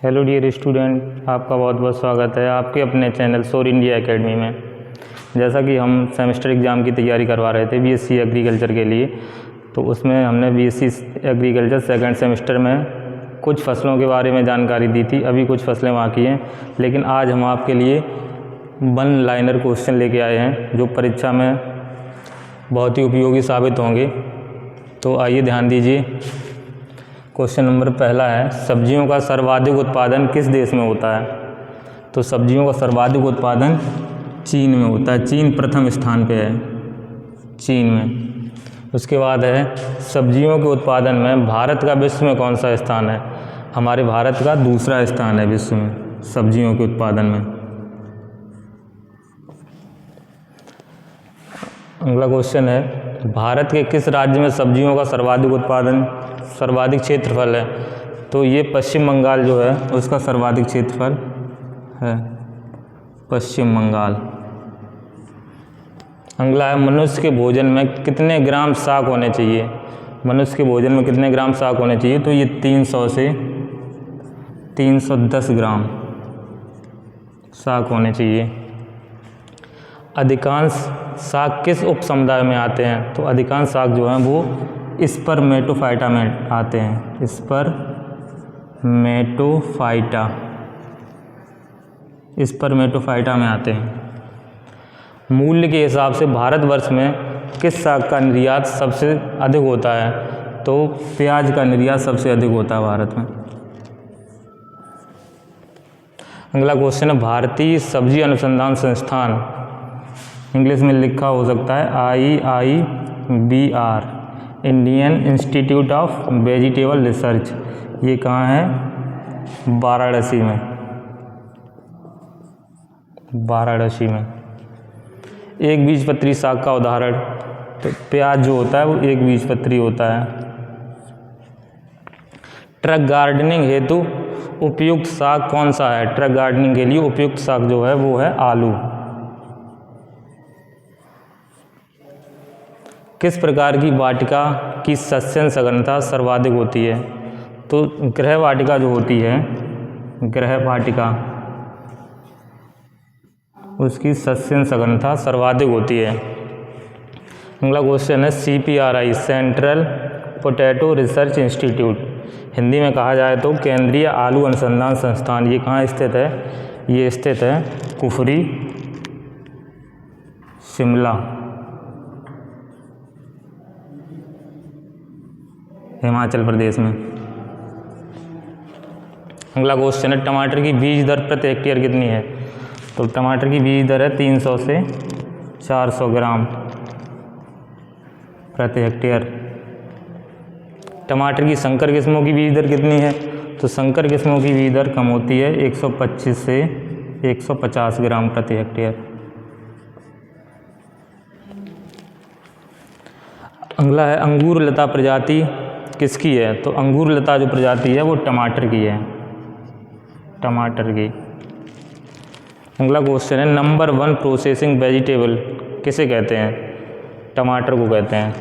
Hello dear student, आपका बहुत बहुत स्वागत है आपके अपने चैनल सोर इंडिया एकेडमी में। जैसा कि हम सेमेस्टर एग्ज़ाम की तैयारी करवा रहे थे बीएससी एग्रीकल्चर के लिए, तो उसमें हमने बीएससी एग्रीकल्चर सेकंड सेमेस्टर में कुछ फसलों के बारे में जानकारी दी थी। अभी कुछ फसलें बाकी हैं, लेकिन आज हम आपके लिए वन लाइनर क्वेश्चन लेके आए हैं जो परीक्षा में बहुत ही उपयोगी साबित होंगे। तो आइए ध्यान दीजिए। क्वेश्चन नंबर पहला है, सब्जियों का सर्वाधिक उत्पादन किस देश में होता है? तो सब्जियों का सर्वाधिक उत्पादन चीन में होता है। चीन प्रथम स्थान पे है, चीन में। उसके बाद है, सब्जियों के उत्पादन में भारत का विश्व में कौन सा स्थान है? हमारे भारत का दूसरा स्थान है विश्व में सब्जियों के उत्पादन में। अगला क्वेश्चन है, भारत के किस राज्य में सब्जियों का सर्वाधिक क्षेत्रफल है? तो ये पश्चिम बंगाल जो है उसका सर्वाधिक क्षेत्रफल है, पश्चिम बंगाल। अगला है, मनुष्य के भोजन में कितने ग्राम शाक होने चाहिए? मनुष्य के भोजन में कितने ग्राम शाक होने चाहिए? तो ये 300 से 310 ग्राम शाक होने चाहिए। अधिकांश शाक किस उप समुदाय में आते हैं? तो अधिकांश शाक जो हैं वो स्पर्मेटोफाइटा में आते हैं, स्पर्मेटोफाइटा में आते हैं। मूल्य के हिसाब से भारतवर्ष में किस शाक का निर्यात सबसे अधिक होता है? तो प्याज का निर्यात सबसे अधिक होता है भारत में। अगला क्वेश्चन है, भारतीय सब्जी अनुसंधान संस्थान, इंग्लिश में लिखा हो सकता है IIBR, Indian institute of vegetable research, ये कहाँ है? वाराणसी में। एक बीजपत्री शाक का उदाहरण, तो प्याज जो होता है वो एक बीजपत्री होता है। ट्रक गार्डनिंग हेतु उपयुक्त शाक कौन सा है? ट्रक गार्डनिंग के लिए उपयुक्त शाक जो है वो है आलू। किस प्रकार की वाटिका की सस्यन सघनता सर्वाधिक होती है? तो गृह वाटिका जो होती है, गृह वाटिका, उसकी सस्यन सघनता सर्वाधिक होती है। अगला क्वेश्चन है, CPRI, central potato research institute, Hindi में कहा जाए तो केंद्रीय आलू अनुसंधान संस्थान, ये कहाँ स्थित है? ये स्थित है कुफरी, शिमला, हिमाचल प्रदेश में। अगला क्वेश्चन है, टमाटर की बीज दर प्रति हेक्टेयर कितनी है? तो टमाटर की बीज दर है 300 से 400 ग्राम प्रति हेक्टेयर। टमाटर की संकर किस्मों की बीज दर कितनी है? तो संकर किस्मों की बीज दर कम होती है, 125 से 150 ग्राम प्रति हेक्टेयर। अगला है, अंगूर लता प्रजाति किसकी है? तो अंगूर लता जो प्रजाति है वो टमाटर की है, टमाटर की। अगला क्वेश्चन है, नंबर 1 प्रोसेसिंग वेजिटेबल किसे कहते हैं? टमाटर को कहते हैं।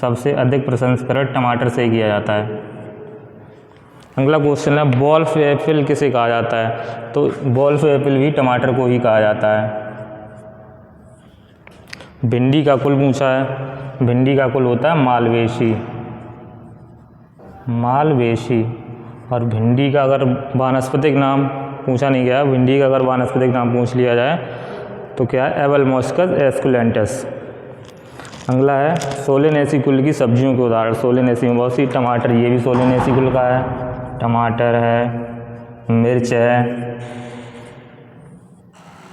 सबसे अधिक प्रसंस्करण टमाटर से किया जाता है। अगला क्वेश्चन है, वोल्फ एप्पल किसे कहा जाता है? तो वोल्फ एप्पल भी टमाटर को ही कहा जाता है। भिंडी का कुल पूछा है, भिंडी का कुल होता है मालवेशी। और भिंडी का अगर वानस्पतिक नाम पूछा नहीं गया, भिंडी का अगर वानस्पतिक नाम पूछ लिया जाए तो क्या है? एबलमोस्कस एस्कुलेंटस। अगला है, सोलेनेसी कुल की सब्जियों के उदाहरण। सोलेनेसी में बहुत सी, टमाटर, ये भी सोलेनेसी कुल का है, टमाटर है, मिर्च है,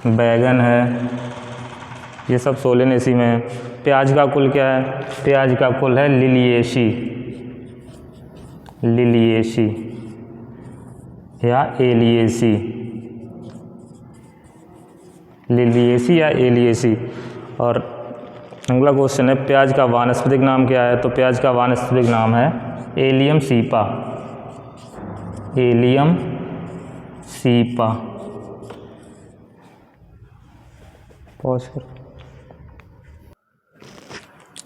बैगन है, ये सब सोलेनेसी में है। प्याज का कुल क्या है? प्याज का कुल है लिलिएसी या एलिएसी। और अगला क्वेश्चन है, प्याज का वानस्पतिक नाम क्या है? तो प्याज का वानस्पतिक नाम है एलियम सीपा।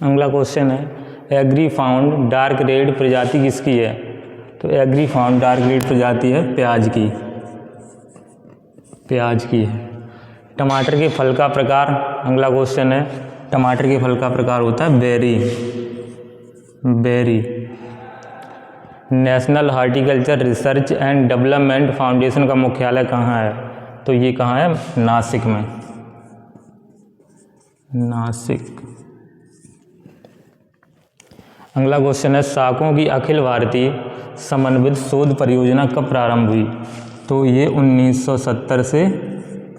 अगला क्वेश्चन है, एग्रीफाउंड डार्क रेड प्रजाति किसकी है? तो एग्रीफाउंड डार्क रेड प्रजाति है प्याज की। प्याज की है। टमाटर के फल का प्रकार, अगला क्वेश्चन है, टमाटर के फल का प्रकार होता है berry. Berry. National horticulture research and development foundation का मुख्यालय कहाँ है? तो ये कहाँ है? नासिक में। नासिक। अगला क्वेश्चन है, शाकों की अखिल भारतीय समन्वित शोध परियोजना कब प्रारंभ हुई? तो ये 1970 से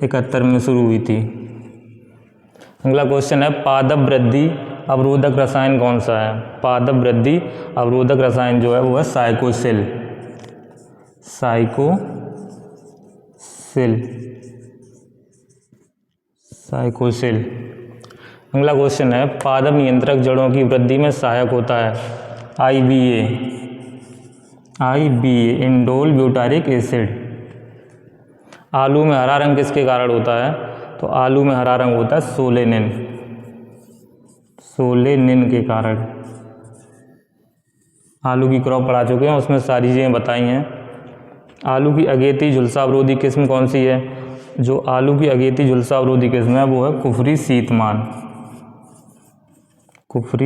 71 में शुरू हुई थी। अगला क्वेश्चन है, पादप वृद्धि अवरोधक रसायन कौन सा है? पादप वृद्धि अवरोधक रसायन जो है वो है साइकोसिल। साइकोसिल। अगला क्वेश्चन है, पादप नियंत्रक जड़ों की वृद्धि में सहायक होता है? IBA indole butyric acid. आलू में हरा रंग किसके कारण होता है? तो आलू में हरा रंग होता है सोलेनिन के कारण। आलू की क्रॉप पढ़ा चुके हैं, उसमें सारी चीज़ें बताई हैं। आलू की अगेती झुलसा अवरोधी किस्म कौन सी है? जो आलू की अगेती झुलसा अवरोधी किस्म है वो है कुफरी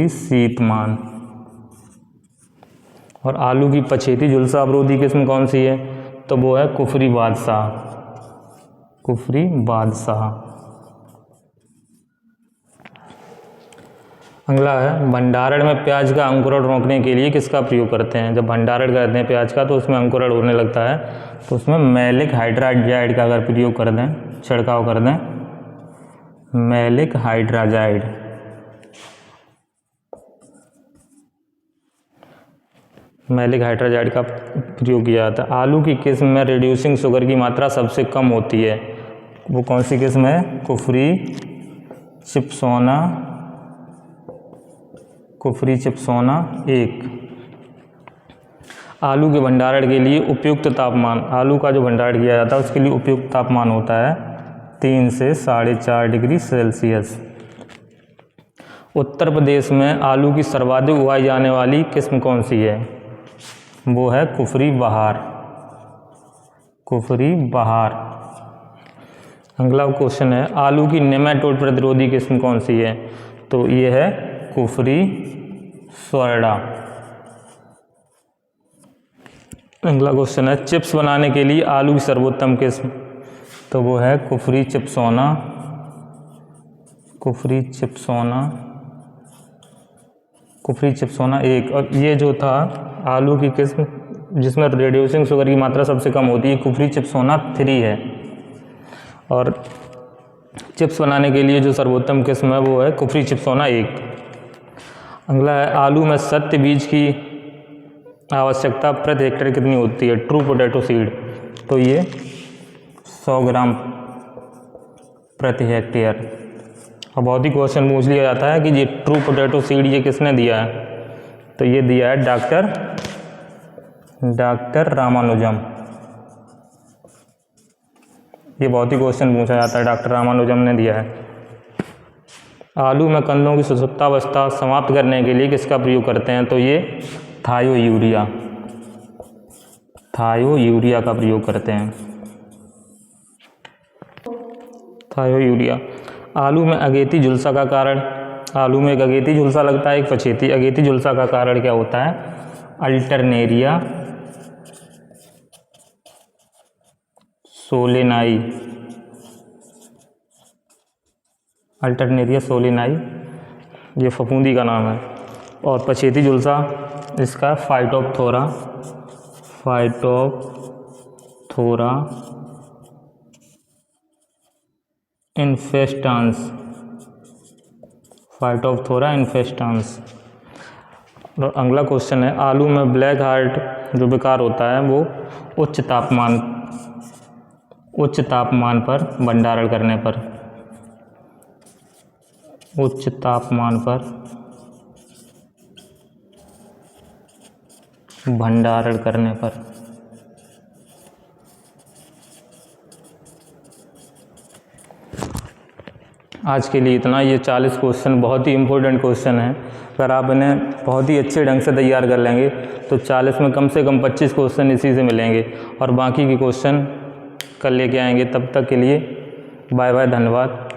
शीतमान। और आलू की पछेती झुलसा अवरोधी किस्म कौन सी है? तो वो है कुफरी बादशाह। अगला है, भंडारण में प्याज का अंकुरण रोकने के लिए किसका प्रयोग करते हैं? जब भंडारण करते हैं प्याज का तो उसमें अंकुरण होने लगता है, तो उसमें मैलिक हाइड्राजाइड का अगर प्रयोग कर दें, छिड़काव कर दें, मैलिक हाइड्राजाइड। मैलिक हाइड्राजाइड का प्रयोग किया जाता है। आलू की किस्म में रिड्यूसिंग शुगर की मात्रा सबसे कम होती है, वो कौन सी किस्म है? कुफरी चिप्सोना 1। आलू के भंडारण के लिए उपयुक्त तापमान, आलू का जो भंडारण किया जाता है उसके लिए उपयुक्त तापमान होता है 3 से 4.5 डिग्री सेल्सियस। उत्तर प्रदेश में आलू की सर्वाधिक उगाई जाने वाली किस्म कौन सी है? वो है कुफरी बहार। अगला क्वेश्चन है, आलू की नेमाटोड प्रतिरोधी किस्म कौन सी है? तो ये है कुफरी स्वर्णा। अगला क्वेश्चन है, चिप्स बनाने के लिए आलू की सर्वोत्तम किस्म? तो वो है कुफरी चिप्सोना 1। और ये जो था आलू की किस्म जिसमें रिड्यूसिंग शुगर की मात्रा सबसे कम होती है, कुफरी चिप्सोना 3 है। और चिप्स बनाने के लिए जो सर्वोत्तम किस्म है वो है कुफरी चिप्सोना 1। अगला है, आलू में सत्य बीज की आवश्यकता प्रति हेक्टेयर कितनी होती है? True potato seed. तो ये 100 ग्राम प्रति हेक्टेयर। और बहुत ही क्वेश्चन पूछ लिया जाता है कि ये ट्रू पोटैटो सीड ये किसने दिया है? तो ये दिया है डॉक्टर रामानुजम। ये बहुत ही क्वेश्चन पूछा जाता है, डॉक्टर रामानुजम ने दिया है। आलू में कंदों की सुसुप्तावस्था समाप्त करने के लिए किसका प्रयोग करते हैं? तो ये थायो यूरिया का प्रयोग करते हैं। थायो यूरिया। आलू में अगेती झुलसा का कारण, आलू में एक अगेती झुलसा लगता है, एक पछेती। अगेती झुलसा का कारण क्या होता है? अल्टरनेरिया सोलेनाई, ये फफूंदी का नाम है। और पछेती झुलसा इसका फाइटोप्थोरा इन्फेस्टांस। और अगला क्वेश्चन है, आलू में ब्लैक हार्ट जो विकार होता है वो उच्च तापमान पर भंडारण करने पर, उच्च तापमान पर भंडारण करने पर। आज के लिए इतना। ये 40 क्वेश्चन बहुत ही इम्पोर्टेंट क्वेश्चन हैं। अगर आप इन्हें बहुत ही अच्छे ढंग से तैयार कर लेंगे तो 40 में कम से कम 25 क्वेश्चन इसी से मिलेंगे और बाकी के क्वेश्चन कल लेके आएंगे। तब तक के लिए बाय बाय, धन्यवाद।